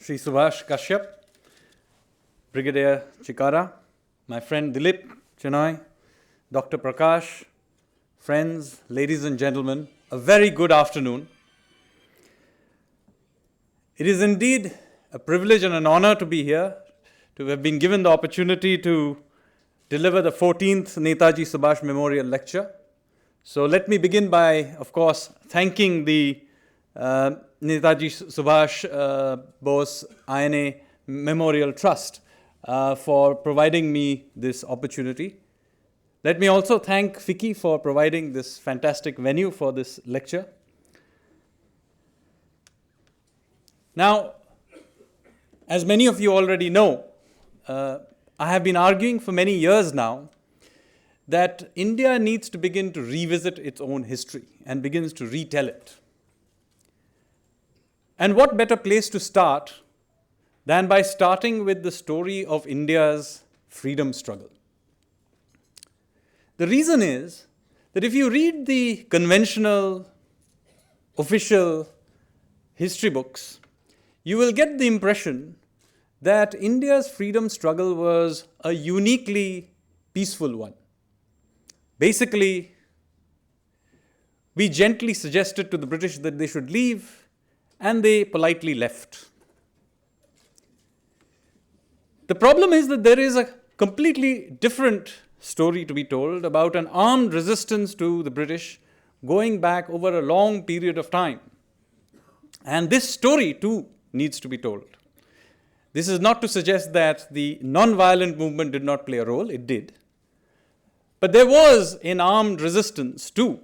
Sri Subhash Kashyap, Brigadier Chikara, my friend Dilip Chenoy, Dr. Prakash, friends, ladies and gentlemen, a very good afternoon. It is indeed a privilege and an honor to be here, to have been given the opportunity to deliver the 14th Netaji Subhash Memorial Lecture. So let me begin by, of course, thanking the Netaji Subhash Bose INA Memorial Trust for providing me this opportunity. Let me also thank FICCI for providing this fantastic venue for this lecture. Now, as many of you already know, I have been arguing for many years now that India needs to begin to revisit its own history and begins to retell it. And what better place to start than by starting with the story of India's freedom struggle. The reason is that if you read the conventional, official history books, you will get the impression that India's freedom struggle was a uniquely peaceful one. Basically, we gently suggested to the British that they should leave, and they politely left. The problem is that there is a completely different story to be told about an armed resistance to the British going back over a long period of time. And this story too needs to be told. This is not to suggest that the non-violent movement did not play a role, it did. But there was an armed resistance too.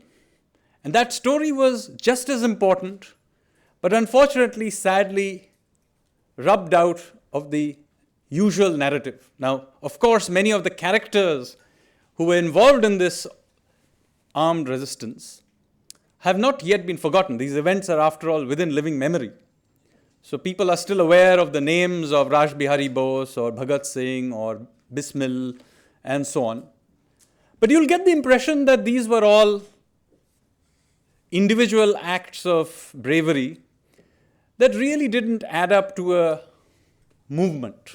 And that story was just as important, but unfortunately, sadly, rubbed out of the usual narrative. Now, of course, many of the characters who were involved in this armed resistance have not yet been forgotten. These events are, after all, within living memory. So people are still aware of the names of Raj Bihari Bose or Bhagat Singh or Bismil and so on. But you'll get the impression that these were all individual acts of bravery that really didn't add up to a movement.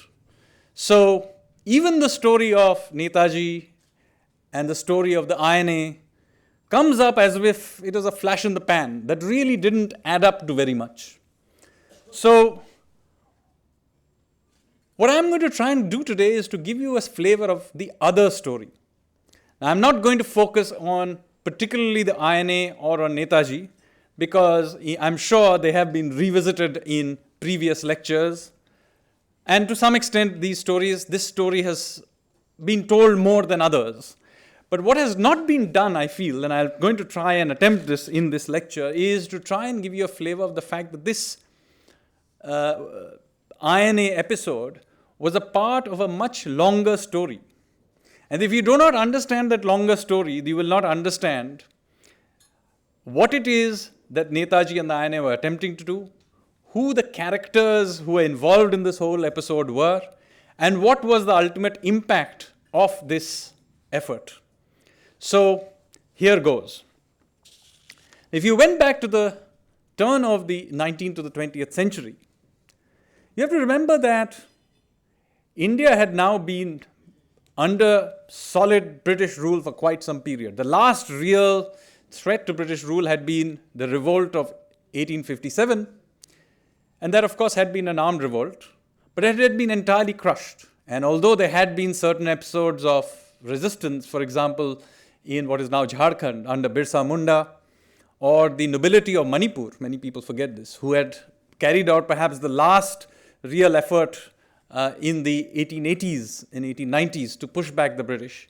So even the story of Netaji and the story of the INA comes up as if it was a flash in the pan that really didn't add up to very much. So what I'm going to try and do today is to give you a flavor of the other story. Now, I'm not going to focus on particularly the INA or on Netaji, because I'm sure they have been revisited in previous lectures. And to some extent, this story has been told more than others. But what has not been done, I feel, and I'm going to try and attempt this in this lecture, is to try and give you a flavor of the fact that this INA episode was a part of a much longer story. And if you do not understand that longer story, you will not understand what it is that Netaji and the INA were attempting to do, who the characters who were involved in this whole episode were, and what was the ultimate impact of this effort. So here goes. If you went back to the turn of the 19th to the 20th century, you have to remember that India had now been under solid British rule for quite some period. The last real threat to British rule had been the revolt of 1857, and that of course had been an armed revolt, but it had been entirely crushed. And although there had been certain episodes of resistance, for example, in what is now Jharkhand under Birsa Munda, or the nobility of Manipur, many people forget this, who had carried out perhaps the last real effort in the 1880s and 1890s to push back the British,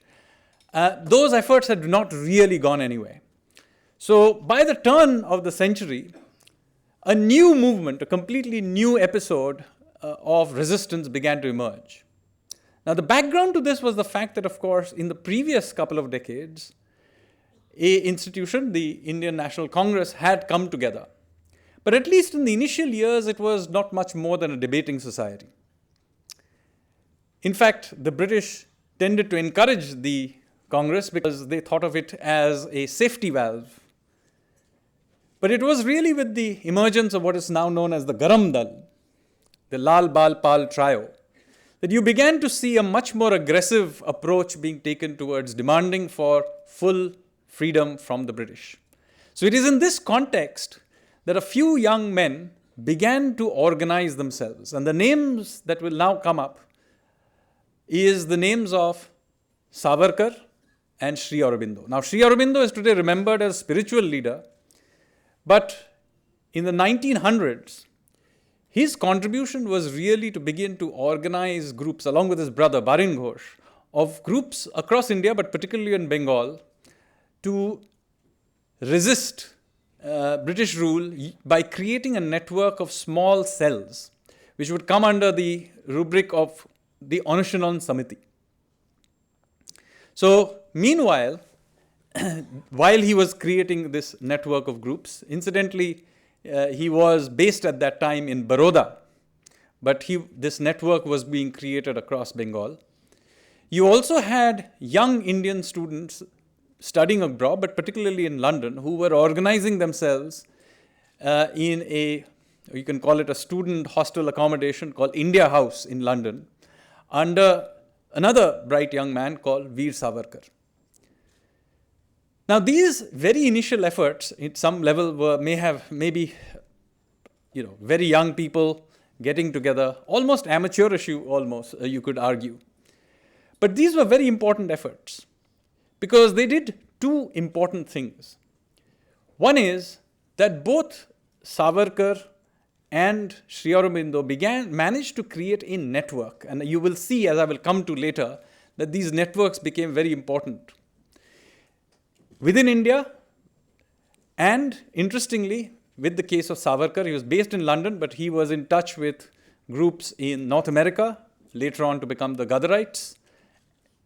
those efforts had not really gone anywhere. So by the turn of the century, a new movement, a completely new episode of resistance began to emerge. Now the background to this was the fact that, of course, in the previous couple of decades, an institution, the Indian National Congress, had come together. But at least in the initial years, it was not much more than a debating society. In fact, the British tended to encourage the Congress because they thought of it as a safety valve. But it was really with the emergence of what is now known as the Garam Dal, the Lal Bal Pal trio, that you began to see a much more aggressive approach being taken towards demanding for full freedom from the British. So it is in this context that a few young men began to organize themselves. And the names that will now come up is the names of Savarkar and Sri Aurobindo. Now, Sri Aurobindo is today remembered as a spiritual leader, but in the 1900s, his contribution was really to begin to organize groups, along with his brother Barin Ghosh, of groups across India, but particularly in Bengal, to resist British rule by creating a network of small cells, which would come under the rubric of the Anushalan Samiti. So, meanwhile, while he was creating this network of groups, incidentally, he was based at that time in Baroda, but this network was being created across Bengal. You also had young Indian students studying abroad, but particularly in London, who were organizing themselves in you can call it a student hostel accommodation called India House in London, under another bright young man called Veer Savarkar. Now, these very initial efforts, at some level, were maybe very young people getting together, almost amateurish, you could argue. But these were very important efforts because they did two important things. One is that both Savarkar and Sri Aurobindo managed to create a network, and you will see, as I will come to later, that these networks became very important within India. And interestingly, with the case of Savarkar, he was based in London, but he was in touch with groups in North America, later on to become the Ghadarites,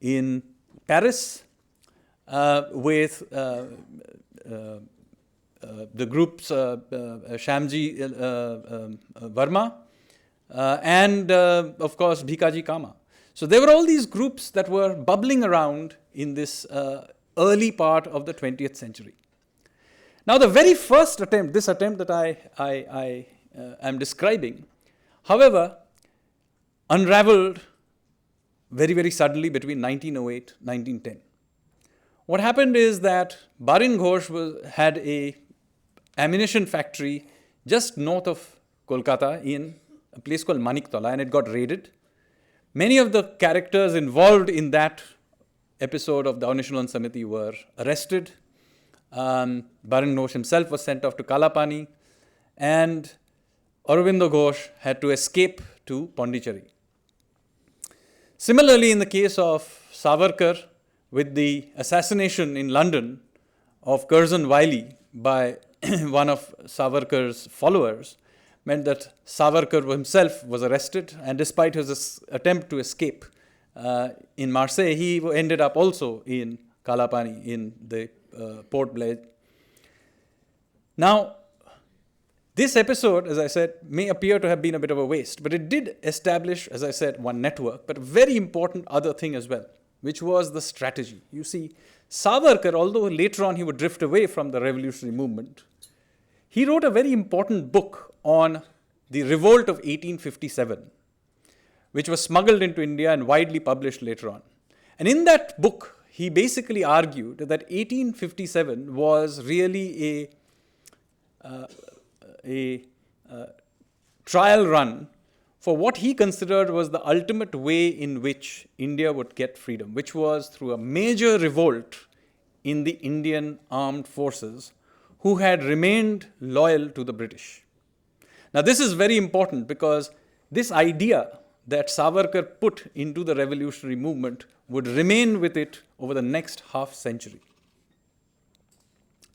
in Paris, with the groups Shamji Verma, and of course Bhikaji Kama. So there were all these groups that were bubbling around in this early part of the 20th century. Now, the very first attempt, this attempt that I am describing, however, unraveled very, very suddenly between 1908 and 1910. What happened is that Barin Ghosh had a ammunition factory just north of Kolkata in a place called Maniktala, and it got raided. Many of the characters involved in that episode of the Anushalan Samiti were arrested. Barin Ghosh himself was sent off to Kalapani, and Aurobindo Ghosh had to escape to Pondicherry. Similarly, in the case of Savarkar, with the assassination in London of Curzon Wiley by one of Savarkar's followers, meant that Savarkar himself was arrested, and despite his attempt to escape in Marseille, he ended up also in Kalapani, in the Port Blaise. Now, this episode, as I said, may appear to have been a bit of a waste, but it did establish, as I said, one network, but a very important other thing as well, which was the strategy. You see, Savarkar, although later on he would drift away from the revolutionary movement, he wrote a very important book on the revolt of 1857, which was smuggled into India and widely published later on. And in that book, he basically argued that 1857 was really a trial run for what he considered was the ultimate way in which India would get freedom, which was through a major revolt in the Indian armed forces who had remained loyal to the British. Now, this is very important because this idea that Savarkar put into the revolutionary movement would remain with it over the next half century.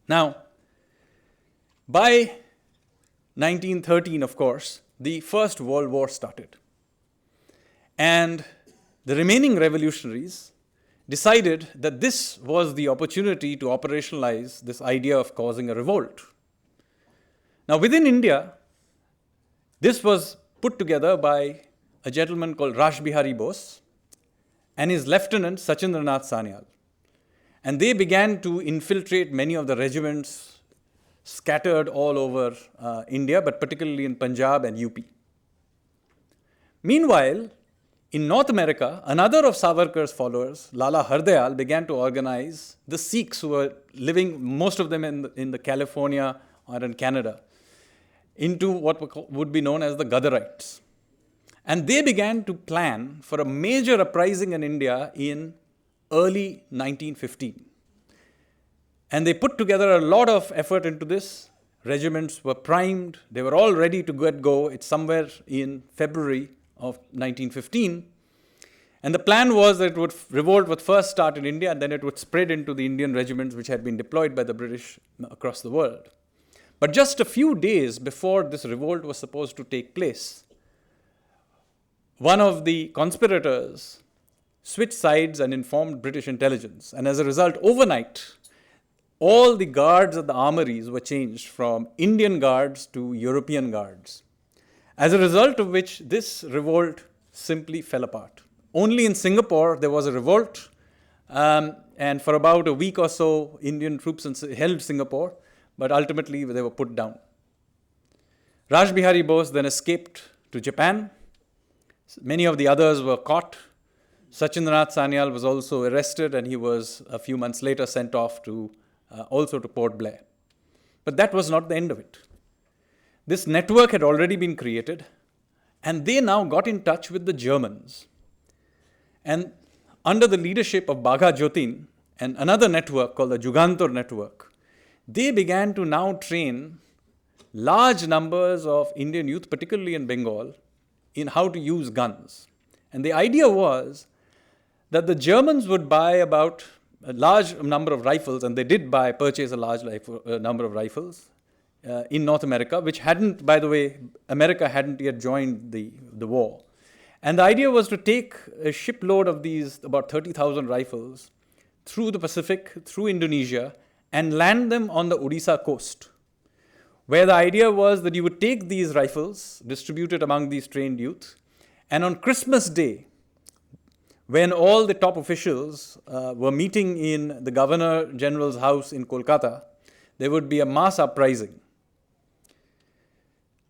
Now, by 1913, of course, the First World War started. And the remaining revolutionaries decided that this was the opportunity to operationalize this idea of causing a revolt. Now, within India, this was put together by a gentleman called Rashbihari Bose and his lieutenant Sachindranath Sanyal. And they began to infiltrate many of the regiments scattered all over India, but particularly in Punjab and UP. Meanwhile, in North America, another of Savarkar's followers, Lala Hardayal, began to organize the Sikhs who were living, most of them in the California or in Canada, into what would be known as the Gadarites. And they began to plan for a major uprising in India in early 1915. And they put together a lot of effort into this. Regiments were primed. They were all ready to get go. It's somewhere in February of 1915. And the plan was that revolt would first start in India and then it would spread into the Indian regiments which had been deployed by the British across the world. But just a few days before this revolt was supposed to take place, one of the conspirators switched sides and informed British intelligence. And as a result, overnight, all the guards at the armories were changed from Indian guards to European guards. As a result of which, this revolt simply fell apart. Only in Singapore there was a revolt, and for about a week or so, Indian troops held Singapore, but ultimately they were put down. Raj Bihari Bose then escaped to Japan. Many of the others were caught. Sachindranath Sanyal was also arrested, and he was a few months later sent off to also to Port Blair. But that was not the end of it. This network had already been created, and they now got in touch with the Germans. And under the leadership of Bagha Jotin and another network called the Jugantar network, they began to now train large numbers of Indian youth, particularly in Bengal, in how to use guns. And the idea was that the Germans would buy about a large number of rifles, and they did purchase a large number of rifles in North America, which hadn't, by the way, America hadn't yet joined the war. And the idea was to take a shipload of these, about 30,000 rifles, through the Pacific, through Indonesia, and land them on the Odisha coast, where the idea was that you would take these rifles, distributed among these trained youth, and on Christmas Day, when all the top officials were meeting in the Governor General's house in Kolkata, there would be a mass uprising.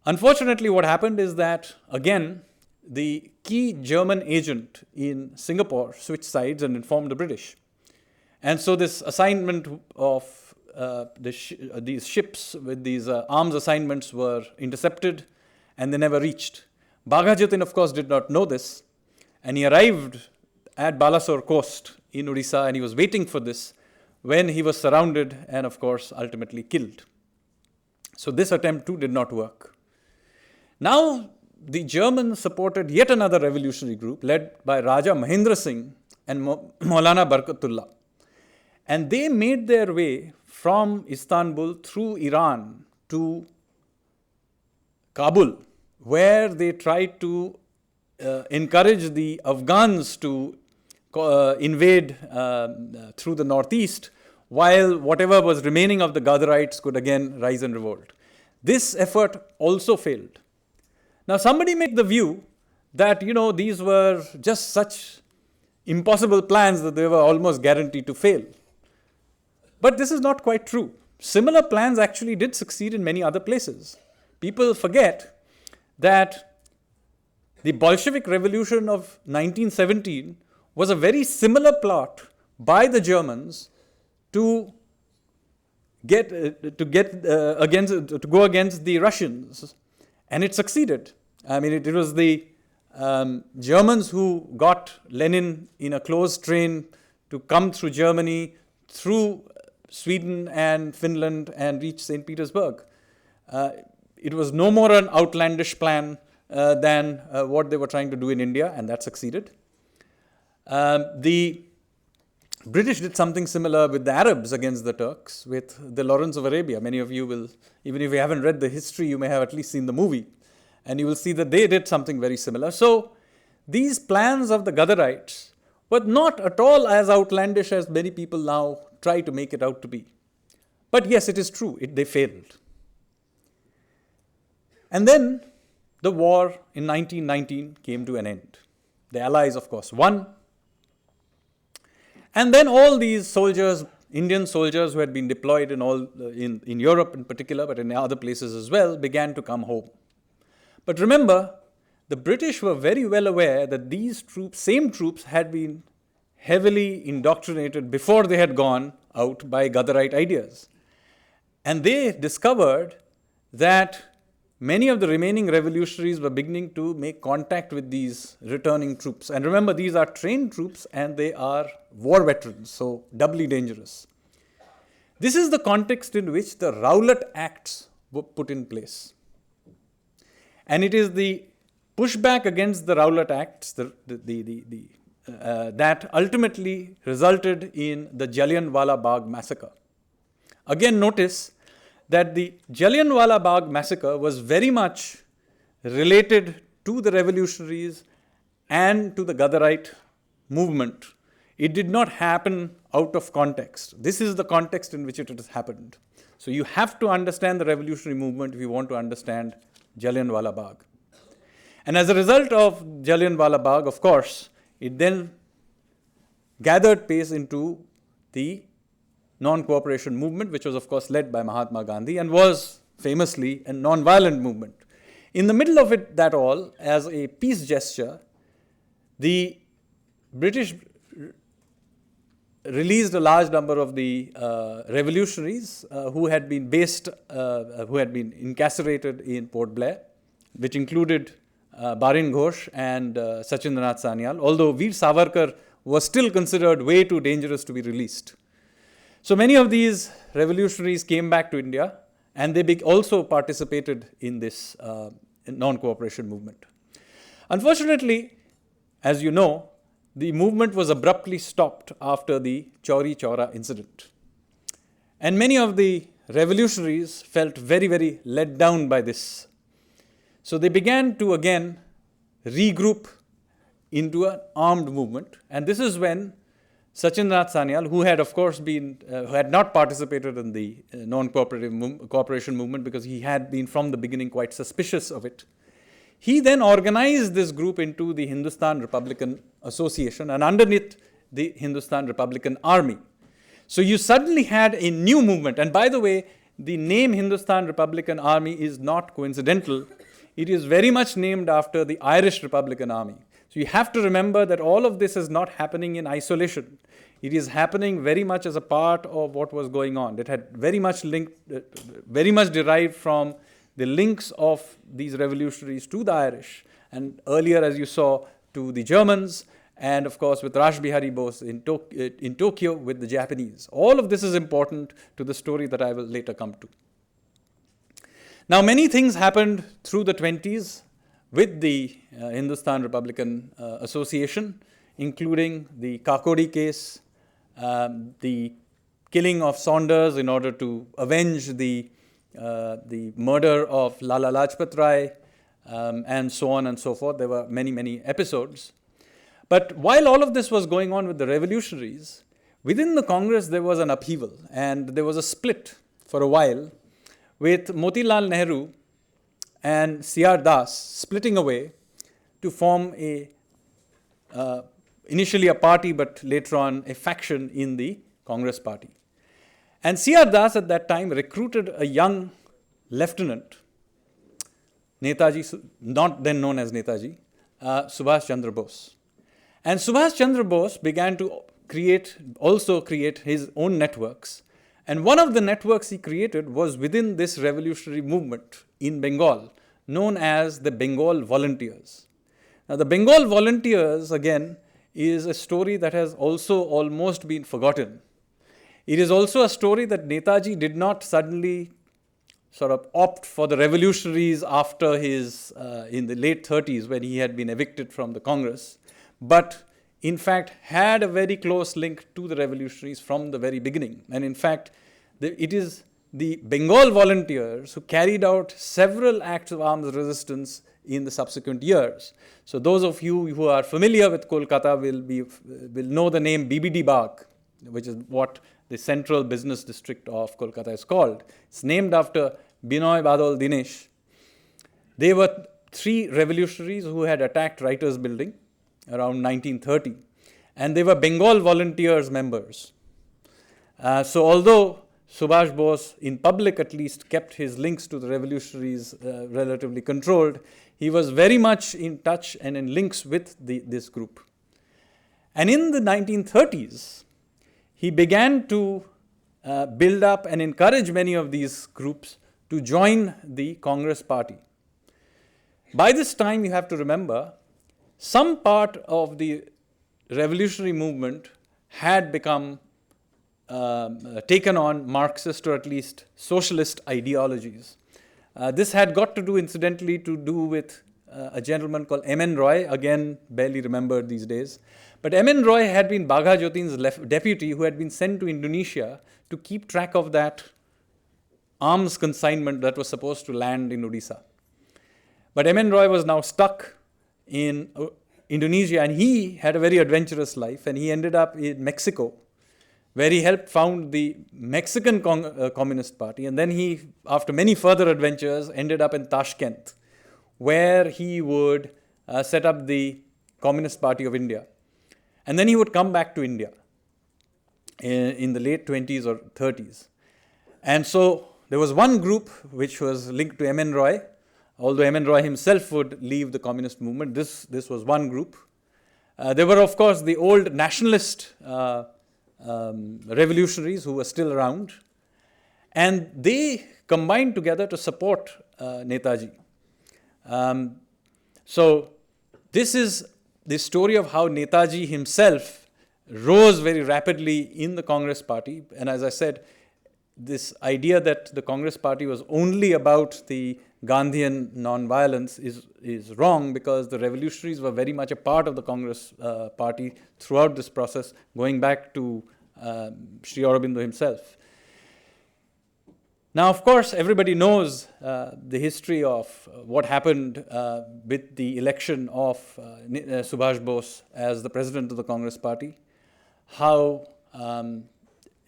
Unfortunately, what happened is that, again, the key German agent in Singapore switched sides and informed the British. And so this assignment of these ships with these arms assignments were intercepted, and they never reached. Bagha Jotin, of course, did not know this, and he arrived at Balasore coast in Odisha, and he was waiting for this when he was surrounded and, of course, ultimately killed. So this attempt too did not work. Now, the Germans supported yet another revolutionary group led by Raja Mahendra Singh and Maulana Barkatullah. And they made their way from Istanbul through Iran to Kabul, where they tried to encourage the Afghans to invade through the northeast, while whatever was remaining of the Gadarites could again rise and revolt. This effort also failed. Now, somebody made the view that, these were just such impossible plans that they were almost guaranteed to fail. But this is not quite true. Similar plans actually did succeed in many other places. People forget that the Bolshevik Revolution of 1917 was a very similar plot by the Germans to go against the Russians. And it succeeded. I mean, it was the Germans who got Lenin in a closed train to come through Germany, through Sweden and Finland, and reach St. Petersburg. It was no more an outlandish plan than what they were trying to do in India, and that succeeded. The British did something similar with the Arabs against the Turks with the Lawrence of Arabia. Many of you will, even if you haven't read the history, you may have at least seen the movie. And you will see that they did something very similar. So these plans of the Gadarites were not at all as outlandish as many people now try to make it out to be. But yes, it is true, they failed. And then the war in 1919 came to an end. The Allies, of course, won. And then all these soldiers, Indian soldiers who had been deployed in Europe in particular, but in other places as well, began to come home. But remember, the British were very well aware that these troops, same troops, had been heavily indoctrinated before they had gone out by Ghadarite ideas. And they discovered that many of the remaining revolutionaries were beginning to make contact with these returning troops. And remember, these are trained troops and they are war veterans, so doubly dangerous. This is the context in which the Rowlatt Acts were put in place. And it is the pushback against the Rowlatt Acts that ultimately resulted in the Jallianwala Bagh massacre. Again, notice that the Jallianwala Bagh massacre was very much related to the revolutionaries and to the Ghadarite movement. It did not happen out of context. This is the context in which it has happened. So you have to understand the revolutionary movement if you want to understand Jallianwala Bagh. And as a result of Jallianwala Bagh, of course, it then gathered pace into the non-cooperation movement, which was, of course, led by Mahatma Gandhi and was famously a non-violent movement. In the middle of it, that all, as a peace gesture, the British released a large number of the revolutionaries who had been incarcerated in Port Blair, which included Barin Ghosh and Sachindranath Sanyal, although Veer Savarkar was still considered way too dangerous to be released. So many of these revolutionaries came back to India and they also participated in this non-cooperation movement. Unfortunately, as you know, the movement was abruptly stopped after the Chauri Chaura incident. And many of the revolutionaries felt very, very let down by this. So they began to again regroup into an armed movement. And this is when Sachindranath Sanyal, who had of course been, who had not participated in the non-cooperation movement because he had been from the beginning quite suspicious of it, he then organized this group into the Hindustan Republican Association and underneath the Hindustan Republican Army. So you suddenly had a new movement. And by the way, the name Hindustan Republican Army is not coincidental. It is very much named after the Irish Republican Army. So you have to remember that all of this is not happening in isolation. It is happening very much as a part of what was going on. It had very much derived from the links of these revolutionaries to the Irish, and earlier, as you saw, to the Germans, and of course with Raj Bihari Bose in Tokyo with the Japanese. All of this is important to the story that I will later come to. Now, many things happened through the 20s with the Hindustan Republican Association, including the Kakodi case, the killing of Saunders in order to avenge the murder of Lala Lajpat Rai, and so on and so forth. There were many, many episodes. But while all of this was going on with the revolutionaries, within the Congress there was an upheaval and there was a split for a while with Motilal Nehru and C.R. Das splitting away to form initially a party but later on a faction in the Congress party. And C.R. Das at that time recruited a young lieutenant, Netaji, not then known as Netaji, Subhash Chandra Bose. And Subhash Chandra Bose began to also create his own networks. And one of the networks he created was within this revolutionary movement in Bengal, known as the Bengal Volunteers. Now, the Bengal Volunteers, again, is a story that has also almost been forgotten. It is also a story that Netaji did not suddenly sort of opt for the revolutionaries after his, in the late 30s when he had been evicted from the Congress, but in fact had a very close link to the revolutionaries from the very beginning. And in fact, it is the Bengal Volunteers who carried out several acts of arms resistance in the subsequent years. So those of you who are familiar with Kolkata will know the name BBD Bagh, which is what the central business district of Kolkata is called. It's named after Binoy Badal Dinesh. They were three revolutionaries who had attacked Writers' Building around 1930, and they were Bengal Volunteers members. So although Subhash Bose, in public at least, kept his links to the revolutionaries relatively controlled, he was very much in touch and in links with this group. And in the 1930s, he began to build up and encourage many of these groups to join the Congress party. By this time, you have to remember, some part of the revolutionary movement had become taken on Marxist or at least socialist ideologies. This had got to do, incidentally, with a gentleman called M.N. Roy, again barely remembered these days. But M.N. Roy had been Bagha Jyotin's deputy who had been sent to Indonesia to keep track of that arms consignment that was supposed to land in Odisha. But M.N. Roy was now stuck in Indonesia, and he had a very adventurous life, and he ended up in Mexico, where he helped found the Mexican Communist Party. And then he, after many further adventures, ended up in Tashkent, where he would set up the Communist Party of India. And then he would come back to India in the late 20s or 30s. And so there was one group which was linked to M.N. Roy, although M.N. Roy himself would leave the communist movement. This was one group. There were, of course, the old nationalist revolutionaries who were still around, and they combined together to support Netaji. So this is the story of how Netaji himself rose very rapidly in the Congress party. And as I said, this idea that the Congress party was only about the Gandhian non-violence is wrong, because the revolutionaries were very much a part of the Congress party throughout this process, going back to Sri Aurobindo himself. Now, of course, everybody knows the history of what happened with the election of Subhash Bose as the president of the Congress party, how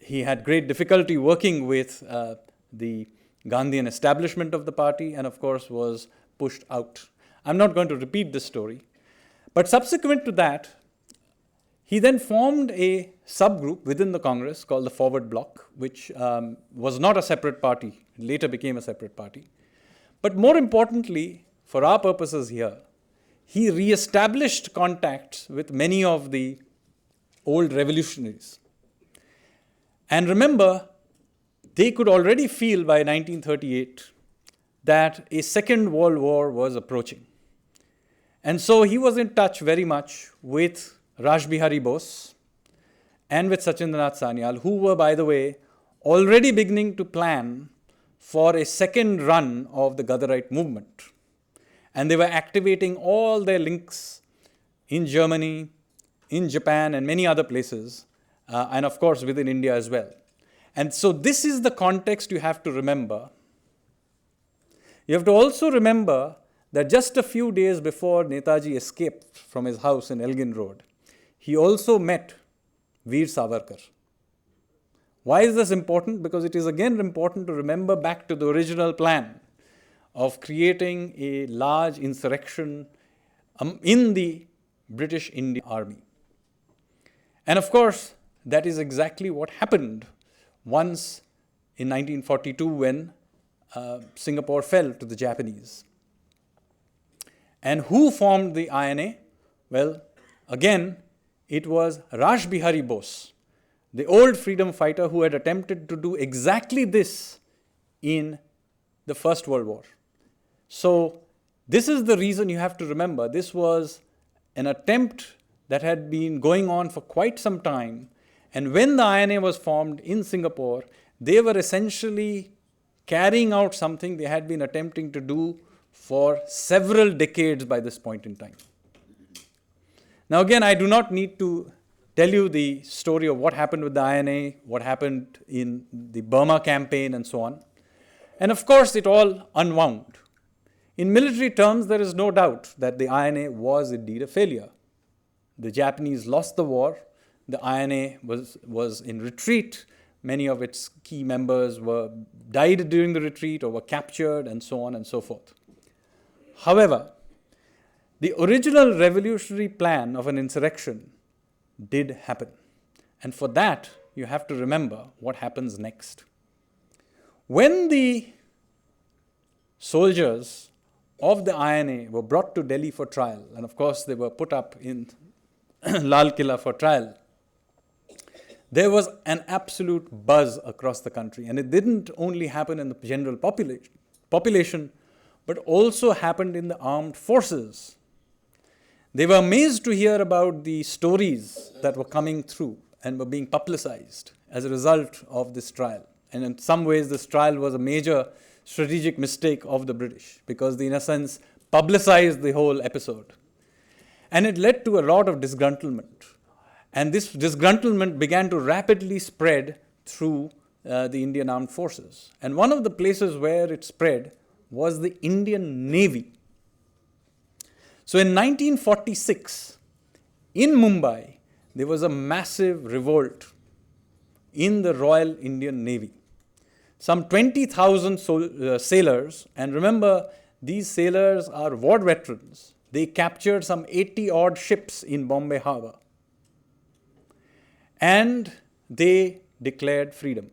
he had great difficulty working with the Gandhian establishment of the party, and of course was pushed out. I'm not going to repeat this story, but subsequent to that, he then formed a subgroup within the Congress called the Forward Bloc, which was not a separate party, later became a separate party. But more importantly, for our purposes here, he re-established contacts with many of the old revolutionaries. And remember, they could already feel by 1938 that a Second World War was approaching. And so he was in touch very much with Raj Bihari Bose and with Sachindranath Sanyal, who were, by the way, already beginning to plan for a second run of the Gadarite movement. And they were activating all their links in Germany, in Japan, and many other places, and of course within India as well. And so this is the context you have to remember. You have to also remember that just a few days before Netaji escaped from his house in Elgin Road, he also met Veer Savarkar. Why is this important? Because it is again important to remember back to the original plan of creating a large insurrection in the British Indian Army. And of course, that is exactly what happened once in 1942 when Singapore fell to the Japanese. And who formed the INA? Well, again, it was Raj Bihari Bose, the old freedom fighter who had attempted to do exactly this in the First World War. So this is the reason you have to remember. This was an attempt that had been going on for quite some time. And when the INA was formed in Singapore, they were essentially carrying out something they had been attempting to do for several decades by this point in time. Now again, I do not need to tell you the story of what happened with the INA, what happened in the Burma campaign and so on. And of course, it all unwound. In military terms, there is no doubt that the INA was indeed a failure. The Japanese lost the war. The INA was in retreat. Many of its key members died during the retreat or were captured and so on and so forth. However, the original revolutionary plan of an insurrection did happen. And for that, you have to remember what happens next. When the soldiers of the INA were brought to Delhi for trial, and of course they were put up in Lal Killa for trial, there was an absolute buzz across the country. And it didn't only happen in the general population, but also happened in the armed forces. They were amazed to hear about the stories that were coming through and were being publicized as a result of this trial. And in some ways, this trial was a major strategic mistake of the British, because they, in a sense, publicized the whole episode. And it led to a lot of disgruntlement. And this disgruntlement began to rapidly spread through the Indian Armed Forces. And one of the places where it spread was the Indian Navy. So in 1946, in Mumbai, there was a massive revolt in the Royal Indian Navy. Some 20,000 sailors, and remember, these sailors are war veterans. They captured some 80-odd ships in Bombay Harbor. And they declared freedom.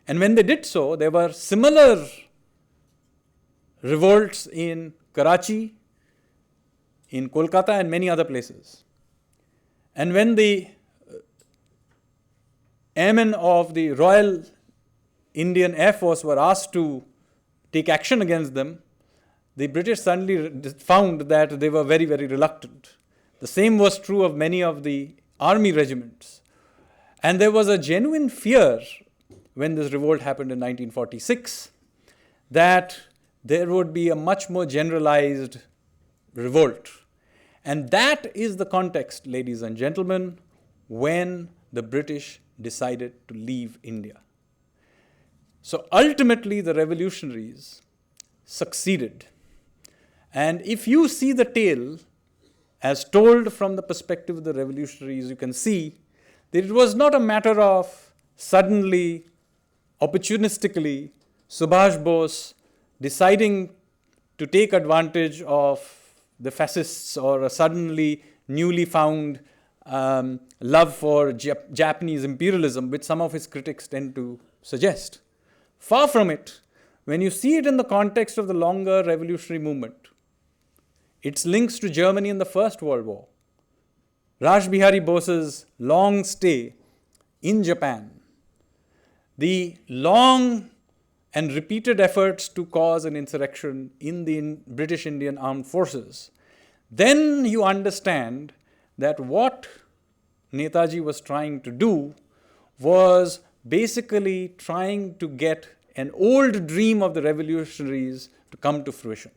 And when they did so, there were similar revolts in Karachi, in Kolkata, and many other places. And when the airmen of the Royal Indian Air Force were asked to take action against them, the British suddenly found that they were very, very reluctant. The same was true of many of the army regiments. And there was a genuine fear when this revolt happened in 1946 that there would be a much more generalized revolt. And that is the context, ladies and gentlemen, when the British decided to leave India. So ultimately, the revolutionaries succeeded. And if you see the tale as told from the perspective of the revolutionaries, you can see that it was not a matter of suddenly, opportunistically, Subhash Bose deciding to take advantage of the fascists or a suddenly newly found love for Japanese imperialism, which some of his critics tend to suggest. Far from it. When you see it in the context of the longer revolutionary movement, its links to Germany in the First World War, Raj Bihari Bose's long stay in Japan, the long and repeated efforts to cause an insurrection in the British Indian Armed Forces, then you understand that what Netaji was trying to do was basically trying to get an old dream of the revolutionaries to come to fruition.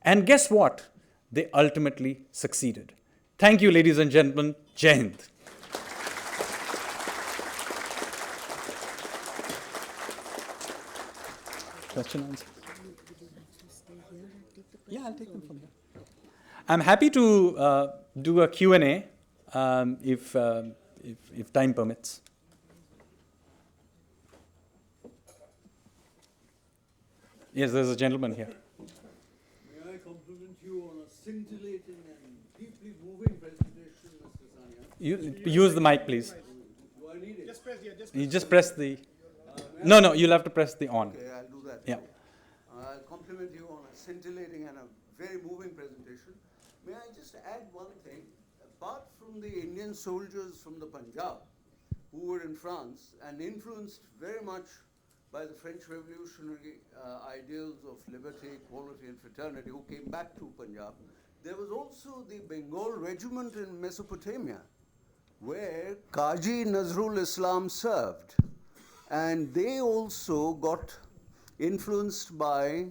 And guess what? They ultimately succeeded. Thank you, ladies and gentlemen. Jai Hind. Question answer? Yeah, I'll take them from here. I'm happy to do a Q&A if time permits. Yes, there's a gentleman here. May I compliment you on a scintillating and deeply moving presentation, Mr. Sanya? You use the mic, please. Do I need it? You just press the... No, you'll have to press the on. Okay, I'll do that. Yeah. I'll compliment you on a scintillating and a very moving presentation. May I just add one thing? Apart from the Indian soldiers from the Punjab who were in France and influenced very much by the French revolutionary ideals of liberty, equality, and fraternity who came back to Punjab, there was also the Bengal regiment in Mesopotamia where Qazi Nazrul Islam served. And they also got influenced by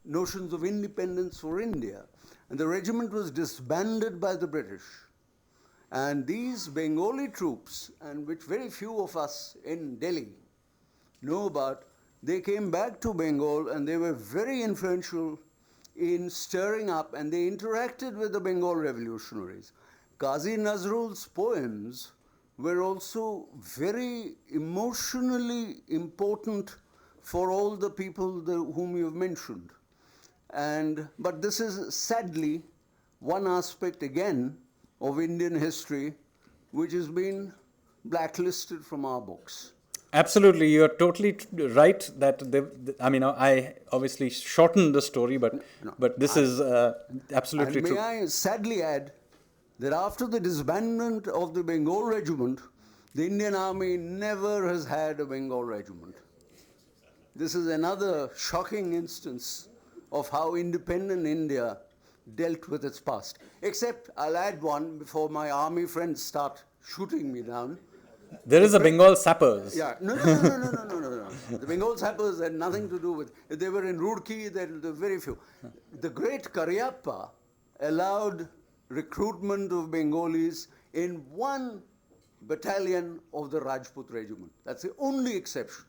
notions of independence for India. And the regiment was disbanded by the British. And these Bengali troops, and which very few of us in Delhi know about, they came back to Bengal and they were very influential in stirring up, and they interacted with the Bengal revolutionaries. Qazi Nazrul's poems were also very emotionally important for all the people whom you've mentioned. But this is sadly one aspect again of Indian history which has been blacklisted from our books. Absolutely, you are totally right that I mean, I obviously shortened the story, but this is absolutely And may true. I sadly add that after the disbandment of the Bengal regiment, the Indian Army never has had a Bengal regiment. This is another shocking instance of how independent India dealt with its past. Except, I'll add one before my army friends start shooting me down. There is a Bengal sappers. Yeah, no. The Bengal sappers had nothing to do with. They were in Roorkee. There were very few. The great Karyappa allowed recruitment of Bengalis in one battalion of the Rajput regiment. That's the only exception.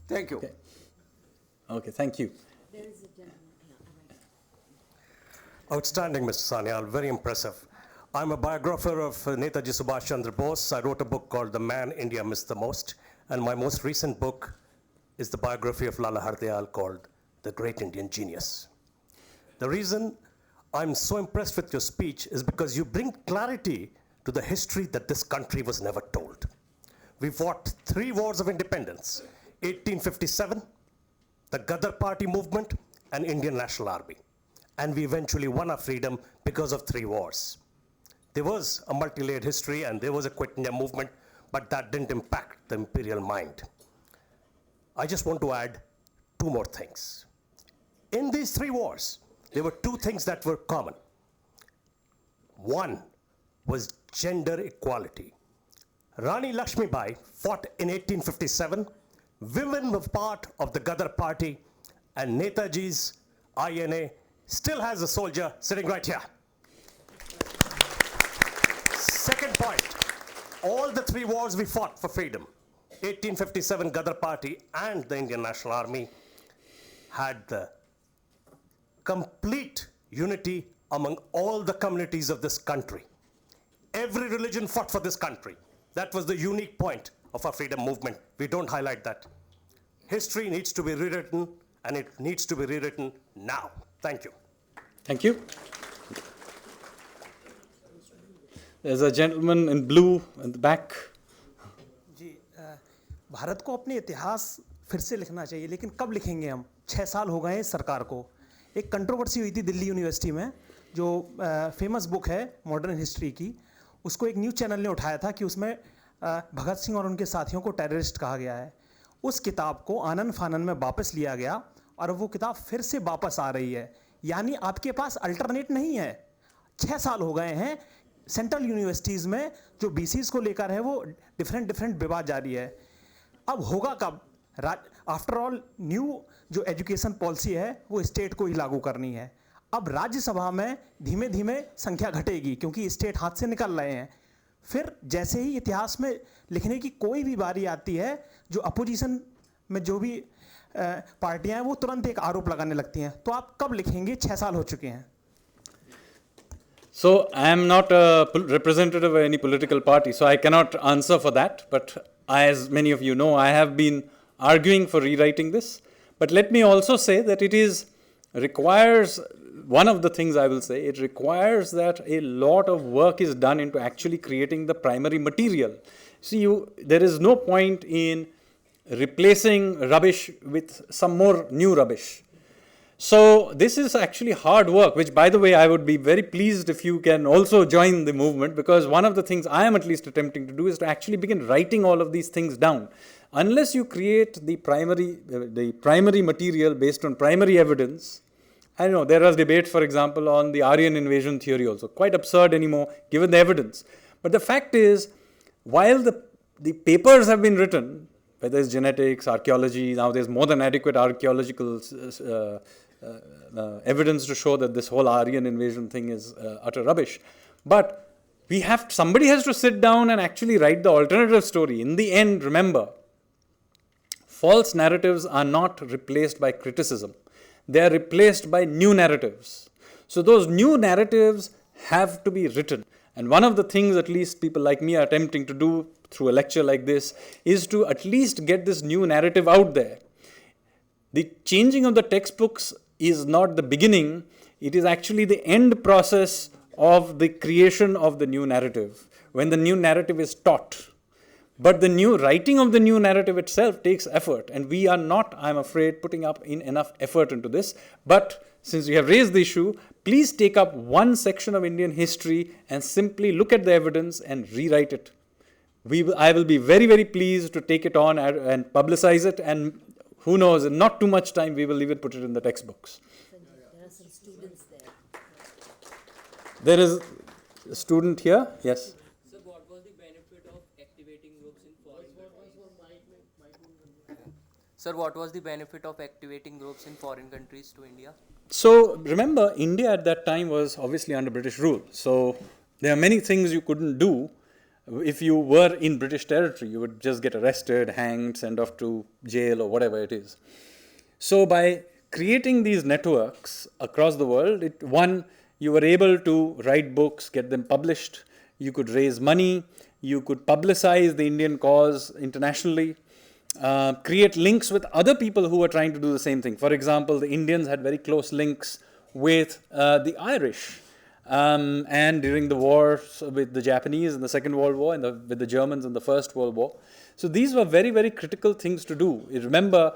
Thank you. Okay, thank you. There is a gentleman. Outstanding, Mr. Sanyal, very impressive. I'm a biographer of Netaji Subhash Chandra Bose. I wrote a book called The Man India Missed the Most, and my most recent book is the biography of Lala Hardayal called The Great Indian Genius. The reason I'm so impressed with your speech is because you bring clarity to the history that this country was never told. We fought 3 wars of independence, 1857, the Ghadar Party movement, and Indian National Army. And we eventually won our freedom because of 3 wars. There was a multi-layered history and there was a Quit India movement, but that didn't impact the imperial mind. I just want to add 2 more things. In these 3 wars, there were 2 things that were common. One was gender equality. Rani Lakshmibai fought in 1857. Women were part of the Ghadar Party, and Netaji's INA still has a soldier sitting right here. Second point, all the 3 wars we fought for freedom, 1857 Ghadar Party and the Indian National Army, had the complete unity among all the communities of this country. Every religion fought for this country. That was the unique point of our freedom movement. We don't highlight that. History needs to be rewritten, and it needs to be rewritten now. Thank you. Thank you. There's a gentleman in blue in the back. जी भारत को अपने इतिहास फिर से लिखना चाहिए, लेकिन कब लिखेंगे हम? 6 साल हो गए हैं इस सरकार को. एक कंट्रोवर्सी हुई थी दिल्ली यूनिवर्सिटी में, जो फेमस बुक है मॉडर्न हिस्ट्री की, उसको एक न्यूज़ चैनल ने उठाया था कि उसमें भगत सिंह और उनके साथियों को टेररिस्ट कहा गया है. उस किताब को आनन फानन में वापस लिया गया और वो किताब फिर से वापस आ रही है. यानी आपके पास अल्टरनेट नहीं है. 6 साल हो गए हैं सेंट्रल यूनिवर्सिटीज़ में जो बीसीज को लेकर है वो डिफरेंट विवाद जारी है. अब होगा कब? आफ्टर ऑल न्यू जो एजुकेशन पॉलिसी है वो स्टेट को ही लागू करनी है. अब राज्यसभा में धीमे धीमे संख्या घटेगी क्योंकि स्टेट हाथ से निकल रहे हैं. फिर जैसे ही इतिहास में लिखने की कोई भी बारी आती है, जो अपोजिशन में जो भी पार्टियां हैं वो तुरंत एक आरोप लगाने लगती हैं. तो आप कब लिखेंगे? 6 साल हो चुके हैं. So I am not a representative of any political party, so I cannot answer for that. But as many of you know, I have been arguing for rewriting this. But let me also say that it requires, one of the things I will say, it requires that a lot of work is done into actually creating the primary material. See, there is no point in replacing rubbish with some more new rubbish. So this is actually hard work, which, by the way, I would be very pleased if you can also join the movement, because one of the things I am at least attempting to do is to actually begin writing all of these things down. Unless you create the primary material based on primary evidence, I don't know, there was debate, for example, on the Aryan invasion theory also. Quite absurd anymore, given the evidence. But the fact is, while the papers have been written, whether it's genetics, archaeology, now there's more than adequate archaeological evidence to show that this whole Aryan invasion thing is utter rubbish. But somebody has to sit down and actually write the alternative story. In the end, remember, false narratives are not replaced by criticism. They are replaced by new narratives. So those new narratives have to be written. And one of the things at least people like me are attempting to do through a lecture like this is to at least get this new narrative out there. The changing of the textbooks is not the beginning, it is actually the end process of the creation of the new narrative, when the new narrative is taught. But the new writing of the new narrative itself takes effort, and we are not, I'm afraid, putting up in enough effort into this. But since you have raised the issue, please take up one section of Indian history and simply look at the evidence and rewrite it. I will be very, very pleased to take it on and publicize it, and who knows, in not too much time, we will even put it in the textbooks. There are some students there. There is a student here, yes. So what was the benefit of activating groups in foreign countries? Sir, what was the benefit of activating groups in foreign countries to India? So remember, India at that time was obviously under British rule. So there are many things you couldn't do. If you were in British territory, you would just get arrested, hanged, sent off to jail or whatever it is. So by creating these networks across the world, you were able to write books, get them published, you could raise money, you could publicize the Indian cause internationally, create links with other people who were trying to do the same thing. For example, the Indians had very close links with the Irish. And during the wars with the Japanese in the Second World War and with the Germans in the First World War. So these were very, very critical things to do. You remember,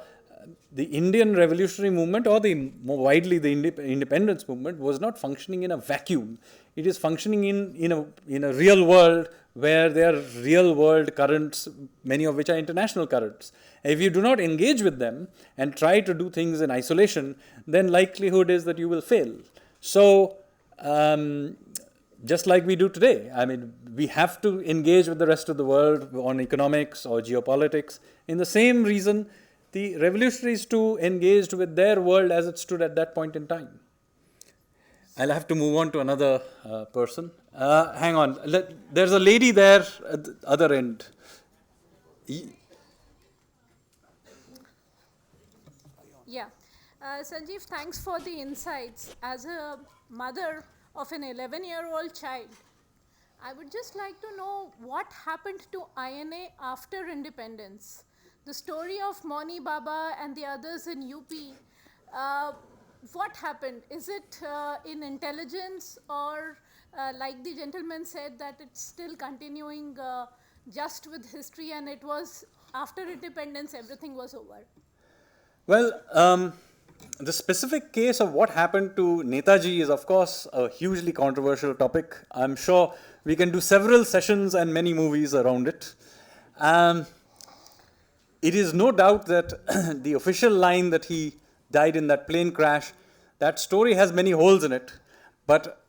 the Indian revolutionary movement, or more widely the independence movement, was not functioning in a vacuum. It is functioning in a real world where there are real world currents, many of which are international currents. If you do not engage with them and try to do things in isolation, then likelihood is that you will fail. So just like we do today. I mean, we have to engage with the rest of the world on economics or geopolitics. In the same reason, the revolutionaries too engaged with their world as it stood at that point in time. I'll have to move on to another person. Hang on. There's a lady there at the other end. Yeah. Sanjeev, thanks for the insights. As a mother of an 11-year-old child, I would just like to know what happened to INA after independence. The story of Moni Baba and the others in UP, what happened? Is it in intelligence, or like the gentleman said, that it's still continuing just with history, and it was after independence everything was over? Well, the specific case of what happened to Netaji is, of course, a hugely controversial topic. I'm sure we can do several sessions and many movies around it. It is no doubt that the official line that he died in that plane crash, that story has many holes in it. But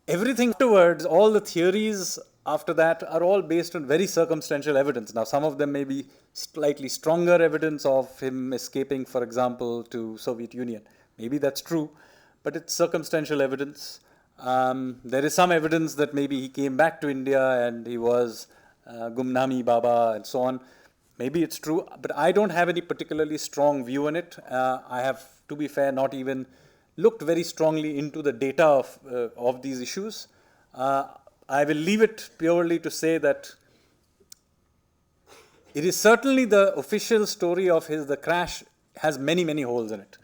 everything afterwards, all the theories after that are all based on very circumstantial evidence. Now, some of them may be slightly stronger evidence of him escaping, for example, to Soviet Union. Maybe that's true, but it's circumstantial evidence. There is some evidence that maybe he came back to India and he was Gumnami Baba and so on. Maybe it's true, but I don't have any particularly strong view on it. I have, to be fair, not even looked very strongly into the data of these issues. I will leave it purely to say that it is certainly the official story of the crash has many, many holes in it.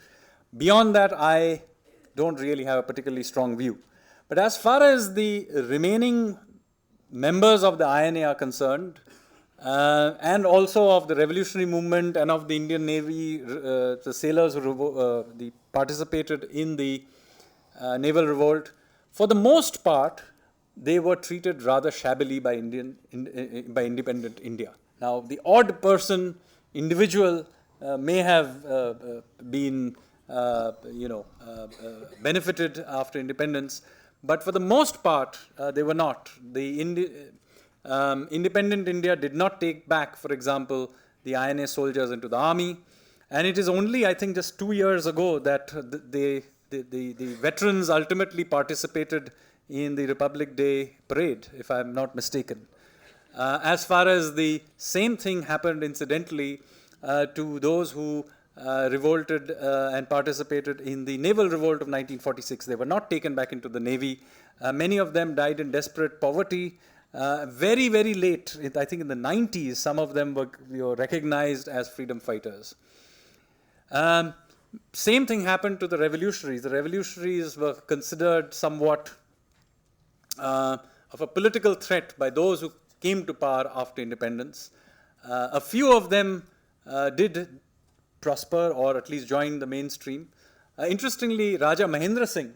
Beyond that, I don't really have a particularly strong view. But as far as the remaining members of the INA are concerned, and also of the revolutionary movement and of the Indian Navy, the sailors who participated in the naval revolt, for the most part, they were treated rather shabbily by independent India. Now, the odd person, individual, may have been, benefited after independence, but for the most part, they were not. Independent India did not take back, for example, the INA soldiers into the army, and it is only, I think, just 2 years ago that the veterans ultimately participated in the Republic Day parade, if I'm not mistaken. As far as the same thing happened, incidentally, to those who revolted and participated in the naval revolt of 1946. They were not taken back into the Navy. Many of them died in desperate poverty. Very, very late, I think in the 90s, some of them were recognized as freedom fighters. Same thing happened to the revolutionaries. The revolutionaries were considered somewhat of a political threat by those who came to power after independence. A few of them did prosper or at least join the mainstream. Interestingly, Raja Mahendra Singh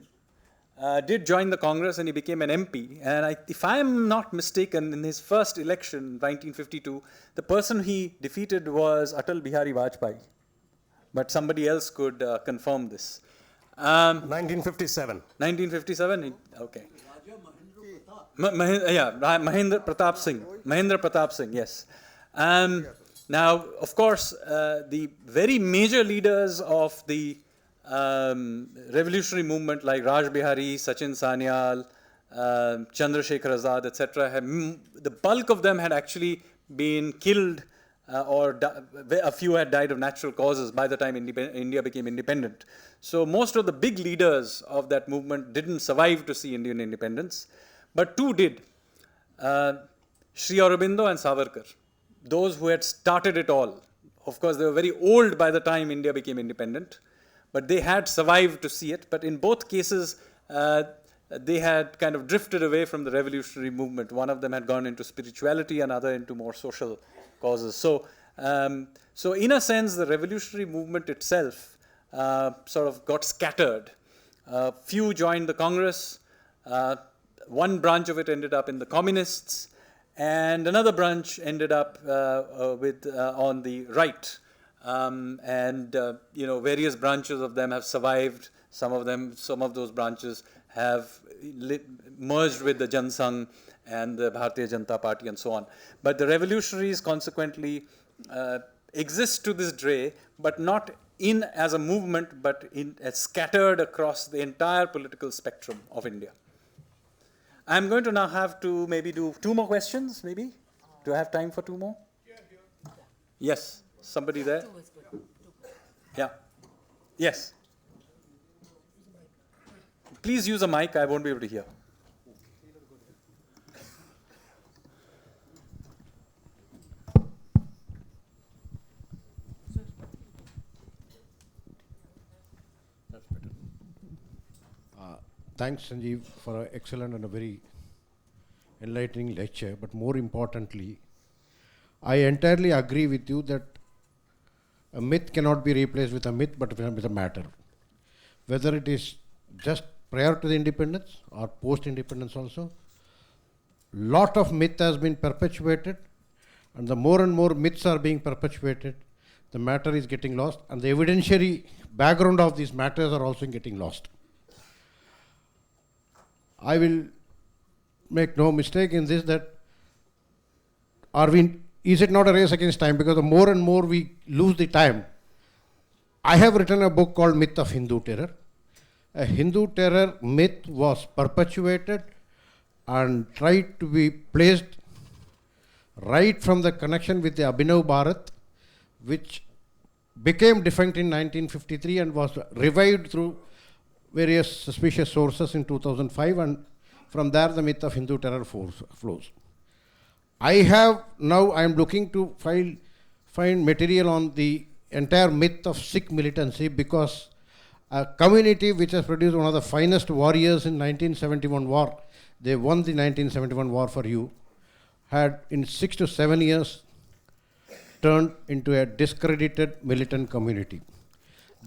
did join the Congress and he became an MP. And if I am not mistaken, in his first election, 1952, the person he defeated was Atal Bihari Vajpayee. But somebody else could confirm this. 1957. 1957? Okay. Mahendra Pratap Singh, yes. Now, of course, the very major leaders of the revolutionary movement like Raj Bihari, Sachin Sanyal, Chandrasekhar Azad, etc., the bulk of them had actually been killed or a few had died of natural causes by the time India became independent. So most of the big leaders of that movement didn't survive to see Indian independence, but two did. Sri Aurobindo and Savarkar, those who had started it all. Of course, they were very old by the time India became independent, but they had survived to see it. But in both cases, they had kind of drifted away from the revolutionary movement. One of them had gone into spirituality, another into more social causes. So in a sense, the revolutionary movement itself sort of got scattered. Few joined the Congress. One branch of it ended up in the communists, and another branch ended up on the right. Various branches of them have survived. Some of those branches have merged with the Jansangh and the Bharatiya Janata Party and so on. But the revolutionaries consequently exist to this day, but not as a movement, but as scattered across the entire political spectrum of India. I'm going to now have to maybe do two more questions, maybe? Do I have time for two more? Yes, somebody there? Yeah. Yes. Please use a mic, I won't be able to hear. Thanks, Sanjeev, for an excellent and a very enlightening lecture. But more importantly, I entirely agree with you that a myth cannot be replaced with a myth, but with a matter. Whether it is just prior to the independence or post-independence also, lot of myth has been perpetuated, and the more and more myths are being perpetuated, the matter is getting lost, and the evidentiary background of these matters are also getting lost. I will make no mistake in this that is it not a race against time? Because the more and more we lose the time. I have written a book called Myth of Hindu Terror. A Hindu terror myth was perpetuated and tried to be placed right from the connection with the Abhinav Bharat, which became defunct in 1953 and was revived through various suspicious sources in 2005, and from there the myth of Hindu terror flows. I am looking to find material on the entire myth of Sikh militancy, because a community which has produced one of the finest warriors in 1971 war, they won the 1971 war for you, had in 6 to 7 years turned into a discredited militant community.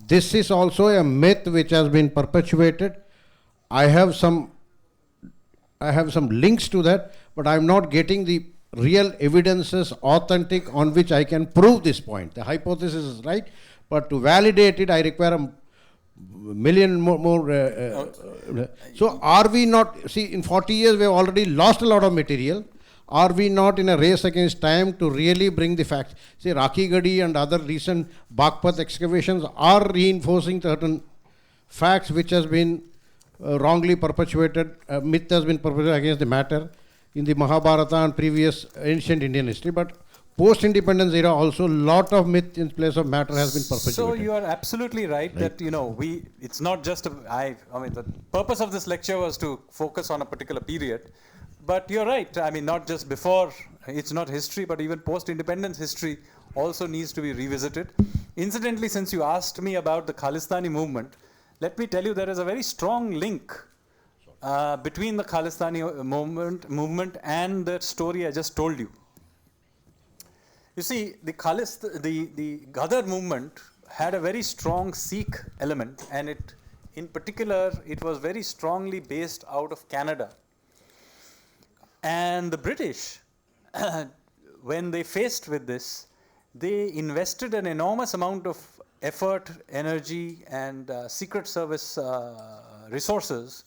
This is also a myth which has been perpetuated. I have some links to that, but I am not getting the real evidences authentic on which I can prove this point. The hypothesis is right, but to validate it, I require a million more. So are we not, see, in 40 years we have already lost a lot of material. Are we not in a race against time to really bring the facts? See, Rakhi Gadi and other recent Bagpat excavations are reinforcing certain facts which has been wrongly perpetuated, myth has been perpetuated against the matter in the Mahabharata and previous ancient Indian history. But post-independence era also, lot of myth in place of matter has been perpetuated. So you are absolutely right that, it's not just, the purpose of this lecture was to focus on a particular period. But you're right, not just before, it's not history, but even post-independence history also needs to be revisited. Incidentally, since you asked me about the Khalistani movement, let me tell you there is a very strong link between the Khalistani movement and the story I just told you. You see, the Ghadar movement had a very strong Sikh element, and in particular, it was very strongly based out of Canada. And the British, when they faced with this, they invested an enormous amount of effort, energy, and Secret Service resources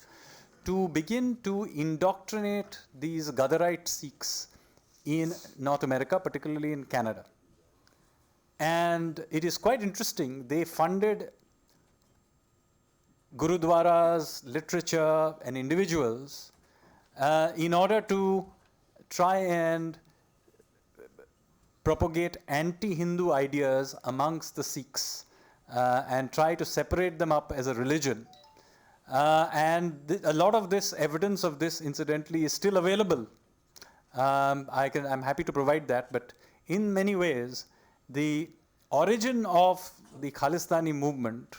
to begin to indoctrinate these Ghadarite Sikhs in North America, particularly in Canada. And it is quite interesting, they funded gurudwaras, literature, and individuals in order to try and propagate anti-Hindu ideas amongst the Sikhs and try to separate them up as a religion. And a lot of this, evidence of this incidentally, is still available. I'm happy to provide that, but in many ways, the origin of the Khalistani movement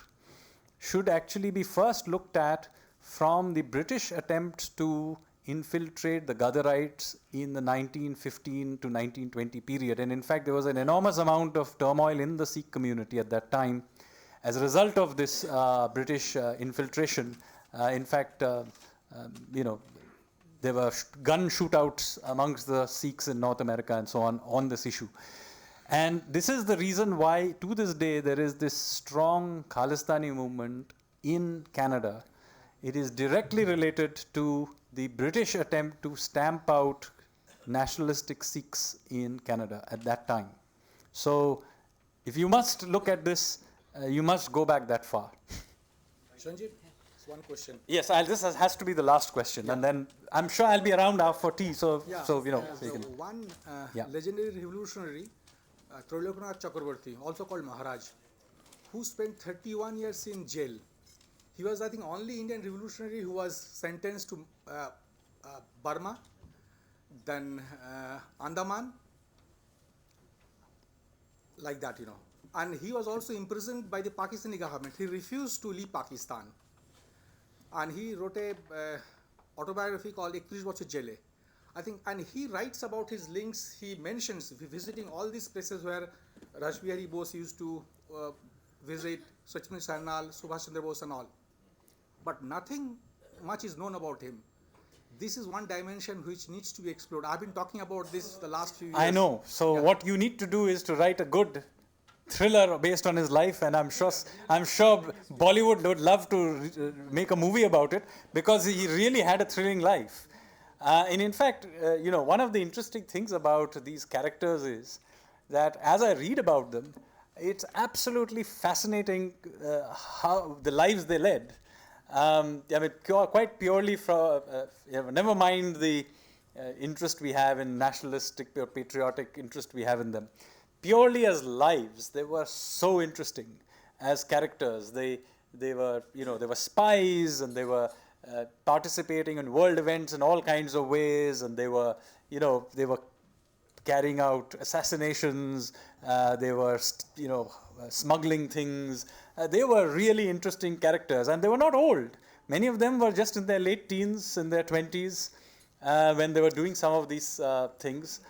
should actually be first looked at from the British attempt to infiltrate the Ghadarites in the 1915 to 1920 period. And in fact, there was an enormous amount of turmoil in the Sikh community at that time. As a result of this British infiltration, in fact, there were gun shootouts amongst the Sikhs in North America and so on this issue. And this is the reason why, to this day, there is this strong Khalistani movement in Canada. It is directly related to the British attempt to stamp out nationalistic Sikhs in Canada at that time. So, if you must look at this, you must go back that far. Sanjeev, one question. Yes, this has to be the last question, and then I'm sure I'll be around for tea. So you know. So one legendary revolutionary, Trilokanath Chakraborty, also called Maharaj, who spent 31 years in jail. He was, I think, only Indian revolutionary who was sentenced to Burma, then Andaman, like that, you know. And he was also imprisoned by the Pakistani government. He refused to leave Pakistan. And he wrote a autobiography called Ek Bochor Jele. I think, and he writes about his links. He mentions visiting all these places where Rajbihari Bose used to visit, Sachin Sarnal, Subhash Chandra Bose and all. But nothing much is known about him. This is one dimension which needs to be explored. I've been talking about this the last few years. I know. So what you need to do is to write a good thriller based on his life, and I'm sure Bollywood would love to make a movie about it, because he really had a thrilling life. And in fact, one of the interesting things about these characters is that as I read about them, it's absolutely fascinating how the lives they led. Quite purely from, never mind the interest we have in nationalistic or patriotic interest we have in them. Purely as lives, they were so interesting as characters. They were, they were spies, and they were participating in world events in all kinds of ways, and they were carrying out assassinations. They were, smuggling things. They were really interesting characters, and they were not old. Many of them were just in their late teens, in their 20s, when they were doing some of these things.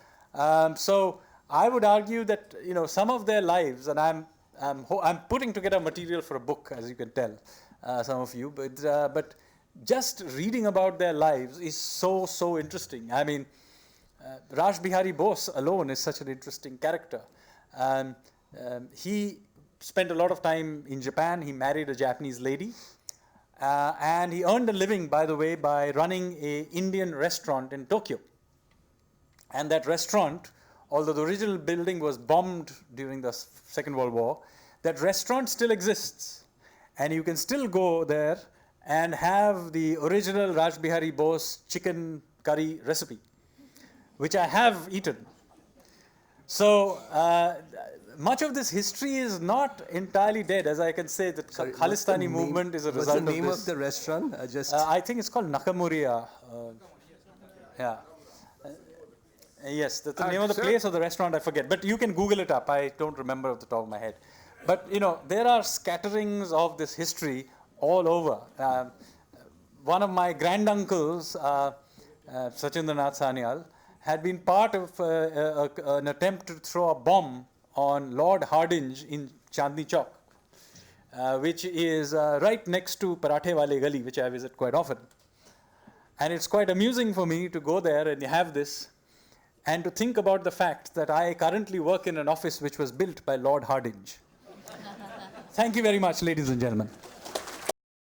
So I would argue that some of their lives, and I'm putting together material for a book, as you can tell, some of you, but just reading about their lives is so interesting. I mean, Raj Bihari Bose alone is such an interesting character. He spent a lot of time in Japan. He married a Japanese lady, and he earned a living, by the way, by running an Indian restaurant in Tokyo. And that restaurant, although the original building was bombed during the Second World War, that restaurant still exists. And you can still go there and have the original Raj Bihari Bose chicken curry recipe, which I have eaten. So much of this history is not entirely dead, as I can say. The Khalistani movement is a result of this. What's the name of the restaurant? I think it's called Nakamuriya. Yes, that's the name of the place or the restaurant, I forget. But you can Google it up. I don't remember off the top of my head. But, there are scatterings of this history all over. one of my granduncles, Sachindranath Sanyal, had been part of an attempt to throw a bomb on Lord Hardinge in Chandni Chowk, which is right next to Parathe Wale Gali, which I visit quite often. And it's quite amusing for me to go there and have this, and to think about the fact that I currently work in an office which was built by Lord Hardinge. Thank you very much, ladies and gentlemen.